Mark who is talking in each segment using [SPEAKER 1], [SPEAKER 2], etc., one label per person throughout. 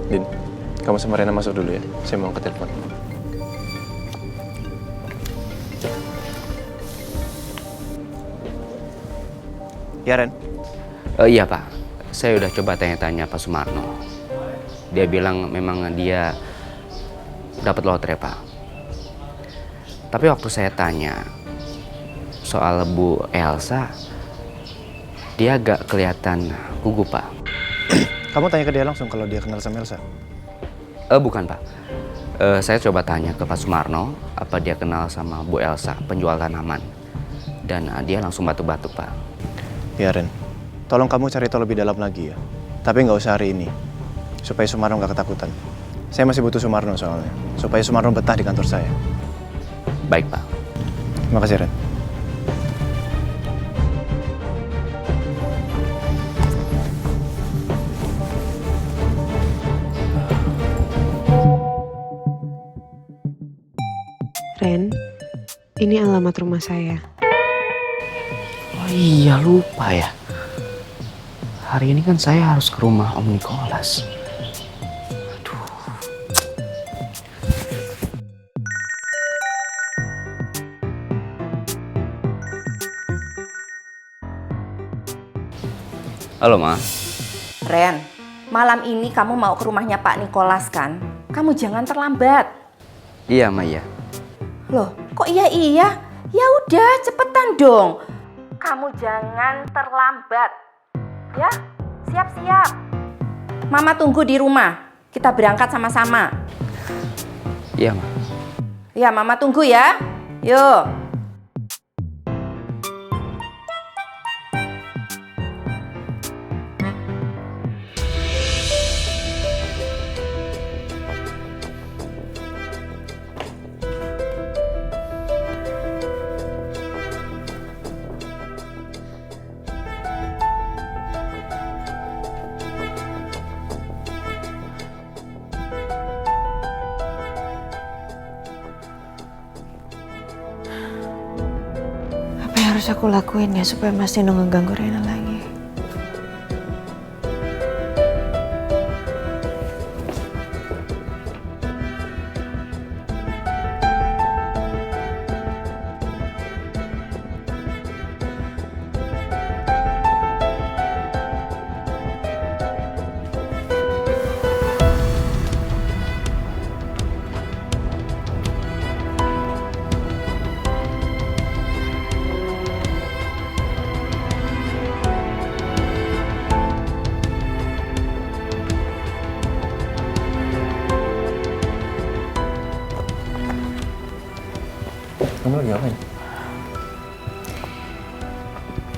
[SPEAKER 1] Din, kamu sama Rena masuk dulu ya. Saya mau ke telepon. Ya, Ren.
[SPEAKER 2] Iya Pak, saya udah coba tanya-tanya Pak Sumarno. Dia bilang memang dia dapat lotre Pak. Tapi waktu saya tanya soal Bu Elsa, dia agak kelihatan gugup Pak.
[SPEAKER 1] Kamu tanya ke dia langsung kalau dia kenal sama Elsa.
[SPEAKER 2] Bukan Pak. Saya coba tanya ke Pak Sumarno, apa dia kenal sama Bu Elsa, penjual tanaman. Dan dia langsung batuk-batuk Pak.
[SPEAKER 1] Ya, Ren. Tolong kamu cari tahu lebih dalam lagi ya. Tapi nggak usah hari ini. Supaya Sumarno nggak ketakutan. Saya masih butuh Sumarno soalnya. Supaya Sumarno betah di kantor saya.
[SPEAKER 2] Baik Pak.
[SPEAKER 1] Terima kasih, Ren.
[SPEAKER 3] Ren, ini alamat rumah saya.
[SPEAKER 2] Oh iya lupa ya. Hari ini kan saya harus ke rumah Om Nicholas. Aduh. Halo Ma.
[SPEAKER 4] Ren, malam ini kamu mau ke rumahnya Pak Nicholas kan? Kamu jangan terlambat.
[SPEAKER 2] Iya Ma ya.
[SPEAKER 4] Loh, kok iya? Ya udah, cepetan dong. Kamu jangan terlambat. Ya, siap-siap. Mama tunggu di rumah. Kita berangkat sama-sama.
[SPEAKER 2] Iya Ma.
[SPEAKER 4] Ya, Mama tunggu ya. Yuk.
[SPEAKER 3] Apa yang harus aku lakuin ya supaya Mas Nino ngeganggu Rena lagi?
[SPEAKER 1] Kamu lagi ngapain?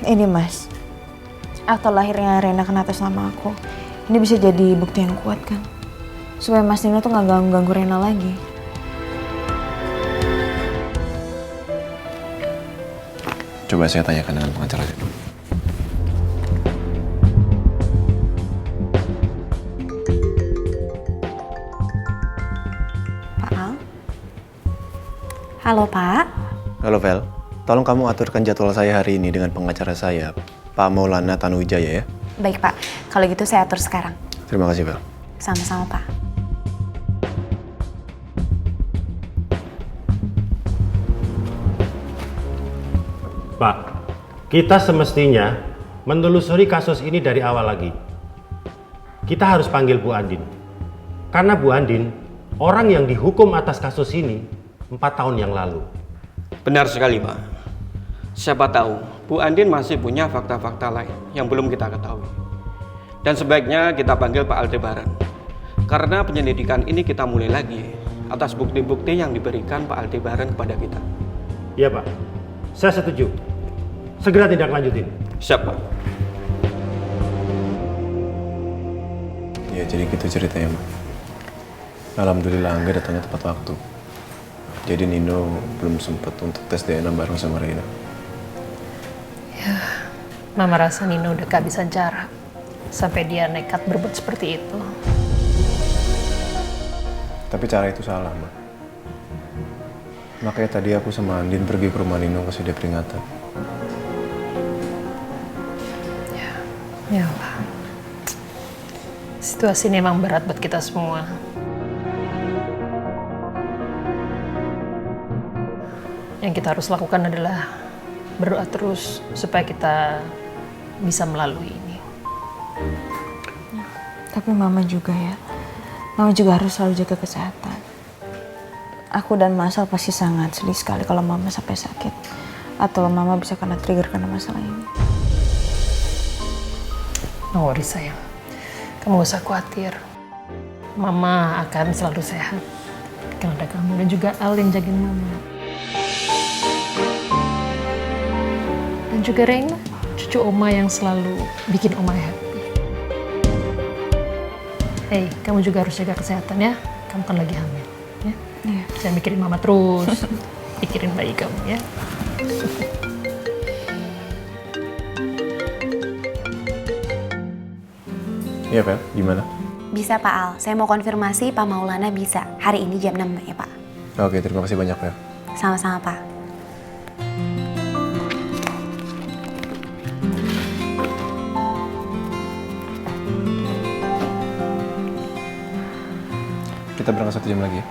[SPEAKER 3] Ini Mas, akte lahirnya Rena kan atas nama aku. Ini bisa jadi bukti yang kuat kan? Supaya Mas Nino tuh gak ganggu Rena lagi.
[SPEAKER 1] Coba saya tanyakan dengan pengacara dulu.
[SPEAKER 3] Pak Al? Halo Pak.
[SPEAKER 1] Halo, Vel. Tolong kamu aturkan jadwal saya hari ini dengan pengacara saya, Pak Maulana Tanuwijaya ya.
[SPEAKER 3] Baik Pak, kalau gitu saya atur sekarang.
[SPEAKER 1] Terima kasih, Vel.
[SPEAKER 3] Sama-sama Pak.
[SPEAKER 5] Pak, kita semestinya menelusuri kasus ini dari awal lagi. Kita harus panggil Bu Andin. Karena Bu Andin, orang yang dihukum atas kasus ini 4 tahun yang lalu.
[SPEAKER 6] Benar sekali, Pak. Siapa tahu Bu Andin masih punya fakta-fakta lain yang belum kita ketahui. Dan sebaiknya kita panggil Pak Aldebaran. Karena penyelidikan ini kita mulai lagi atas bukti-bukti yang diberikan Pak Aldebaran kepada kita.
[SPEAKER 5] Iya, Pak. Saya setuju. Segera tindak lanjutin.
[SPEAKER 6] Siap, Pak.
[SPEAKER 1] Ya, jadi gitu ceritanya, Mak. Alhamdulillah Angga datangnya tepat waktu. Jadi Nino belum sempat untuk tes DNA bareng sama Reina.
[SPEAKER 7] Mama rasa Nino udah kehabisan cara sampai dia nekat berbuat seperti itu.
[SPEAKER 1] Tapi cara itu salah, Mak. Makanya tadi aku sama Andin pergi ke rumah Nino kasih dia peringatan.
[SPEAKER 7] Ya Allah. Situasi ini emang berat buat kita semua. Yang kita harus lakukan adalah berdoa terus supaya kita bisa melalui ini.
[SPEAKER 3] Tapi mama juga ya. Mama juga harus selalu jaga kesehatan. Aku dan Masal pasti sangat sedih sekali kalau mama sampai sakit. Atau mama bisa kena trigger karena masalah ini.
[SPEAKER 7] No worries sayang. Kamu gak usah khawatir. Mama akan selalu sehat. Karena ada kamu dan juga Al yang jagain mama. Dan juga Reina, cucu Oma yang selalu bikin Oma happy. Hey, kamu juga harus jaga kesehatan ya. Kamu kan lagi hamil, ya.
[SPEAKER 3] Iya.
[SPEAKER 7] Jangan mikirin mama terus. Pikirin bayi kamu ya.
[SPEAKER 1] Iya, Fel. Gimana?
[SPEAKER 8] Bisa Pak Al, saya mau konfirmasi Pak Maulana bisa. Hari ini jam 6 ya Pak.
[SPEAKER 1] Oke, terima kasih banyak, Fel.
[SPEAKER 8] Sama-sama Pak.
[SPEAKER 1] Kita berangkat 1 jam lagi ya?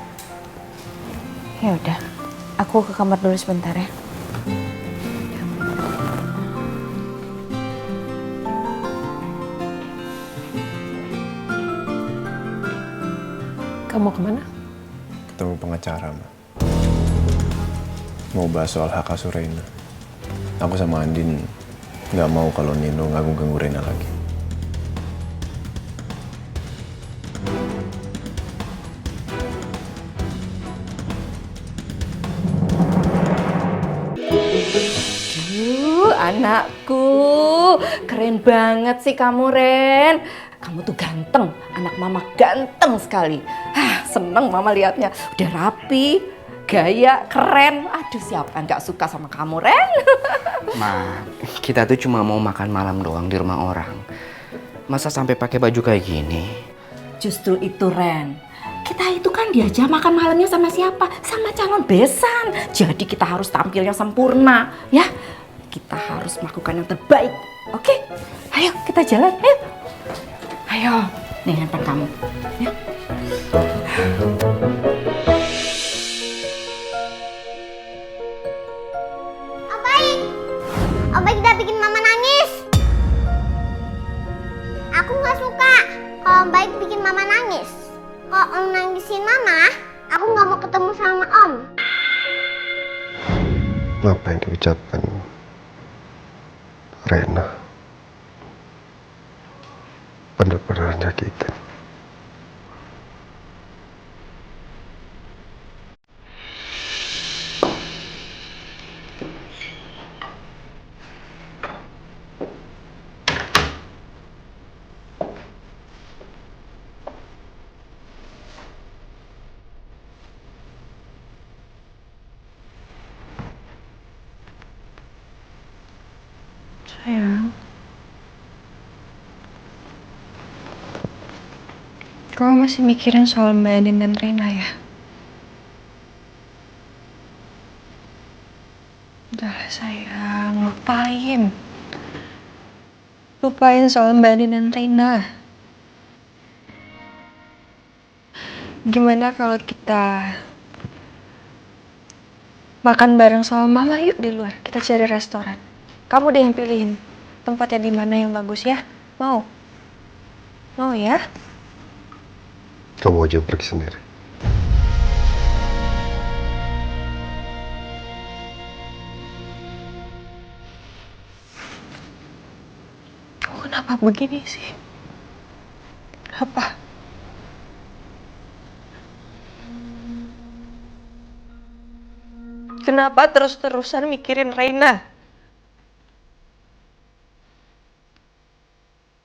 [SPEAKER 3] Ya udah. Aku ke kamar dulu sebentar ya.
[SPEAKER 7] Kamu kemana?
[SPEAKER 1] Ketemu pengacara, Ma. Mau bahas soal hak asuh Reina. Aku sama Andin nggak mau kalau Nino ganggu Reina lagi.
[SPEAKER 4] Anakku, keren banget sih kamu, Ren. Kamu tuh ganteng, anak mama ganteng sekali. Seneng mama liatnya, udah rapi, gaya, keren. Aduh, siapa yang gak suka sama kamu, Ren?
[SPEAKER 2] Ma, kita tuh cuma mau makan malam doang di rumah orang. Masa sampai pakai baju kayak gini?
[SPEAKER 4] Justru itu, Ren. Kita itu kan diajak makan malamnya sama siapa? Sama calon besan. Jadi kita harus tampilnya sempurna, ya. Kita harus melakukan yang terbaik, oke? Ayo, kita jalan, ayo. Ayo, nih handphone kamu, ya.
[SPEAKER 9] Om Baik udah bikin mama nangis. Aku nggak suka kalau Om Baik bikin mama nangis. Kalau Om nangisin mama, aku nggak mau ketemu sama Om.
[SPEAKER 10] Apa yang diucapkan Reina benar-benar nyakitin.
[SPEAKER 3] Sayang. Kamu masih mikirin soal Mbak Andin dan Reina ya? Udahlah sayang, lupain. Lupain soal Mbak Andin dan Reina. Gimana kalau kita makan bareng sama Mama yuk di luar? Kita cari restoran. Kamu deh yang pilihin tempatnya di mana yang bagus ya. Mau? Mau ya?
[SPEAKER 10] Kamu aja pergi sendiri.
[SPEAKER 3] Kamu kenapa begini sih? Apa? Kenapa terus-terusan mikirin Reina?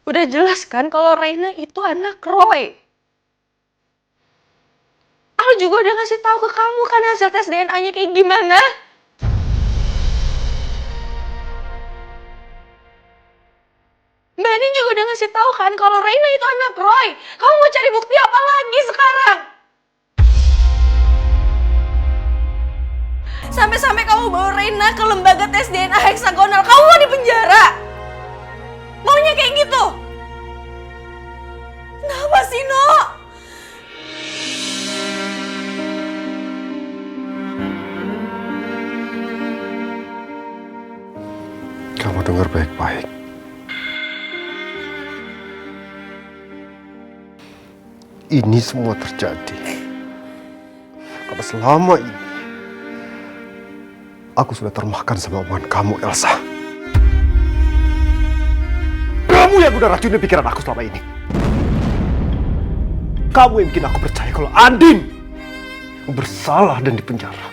[SPEAKER 3] Udah jelas kan kalau Reina itu anak Roy. Al juga udah ngasih tahu ke kamu kan hasil tes DNA-nya kayak gimana. Mbak Andin juga udah ngasih tahu kan kalau Reina itu anak Roy. Kamu mau cari bukti apa lagi sekarang? Sampai-sampai kamu bawa Reina ke lembaga tes DNA heksagonal. Kamu mau dipenjara? Maunya kayak gitu? Kenapa
[SPEAKER 10] kamu dengar baik-baik. Ini semua terjadi karena selama ini aku sudah termakan sama omongan kamu, Elsa. Kamu yang udah racunin pikiran aku selama ini. Kamu yang bikin aku percaya kalau Andin bersalah dan dipenjara.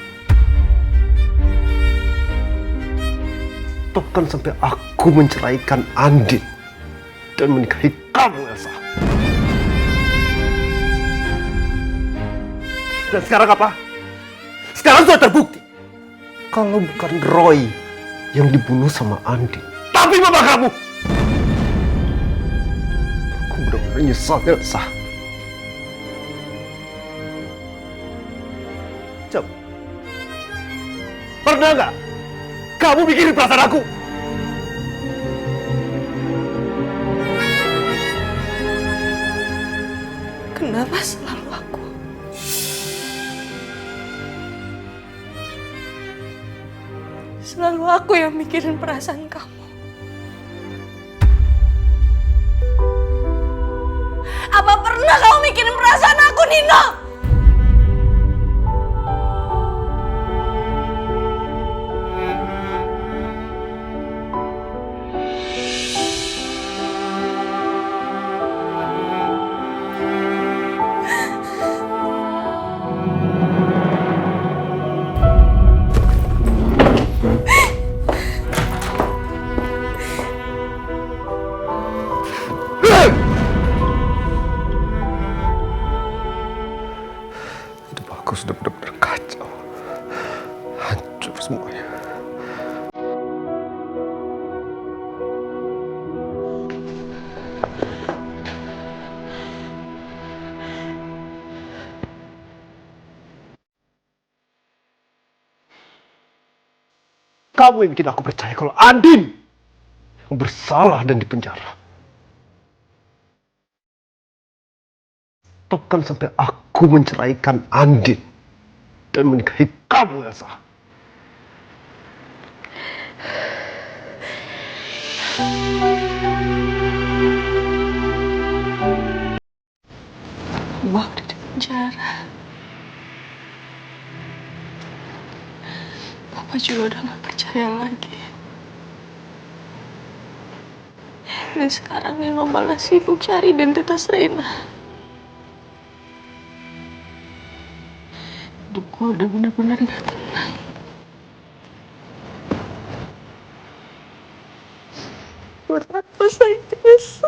[SPEAKER 10] Bahkan sampai aku menceraikan Andin dan menikahi kamu, Elsa. Dan sekarang apa? Sekarang sudah terbukti kalau bukan Roy yang dibunuh sama Andin, tapi mama kamu. Aku benar-benar nyesal, Elsa. Coba, pernah nggak kamu mikirin perasaan aku?
[SPEAKER 3] Kenapa selalu aku? Selalu aku yang mikirin perasaan kamu. Apa pernah kamu mikirin perasaan aku, Nino?
[SPEAKER 10] Hidup aku sudah benar-benar kacau. Hancur semuanya. Kamu yang bikin aku percaya kalau Andin bersalah dan dipenjara. Bahkan sampai aku menceraikan Andin dan menikahi kamu, Elsa.
[SPEAKER 3] Mbak udah di penjara. Papa juga udah gak percaya lagi. Dan sekarang Nino balas sibuk cari identitas Reina. Hidupku udah benar-benar gak tenang. Buat apa saya bisa?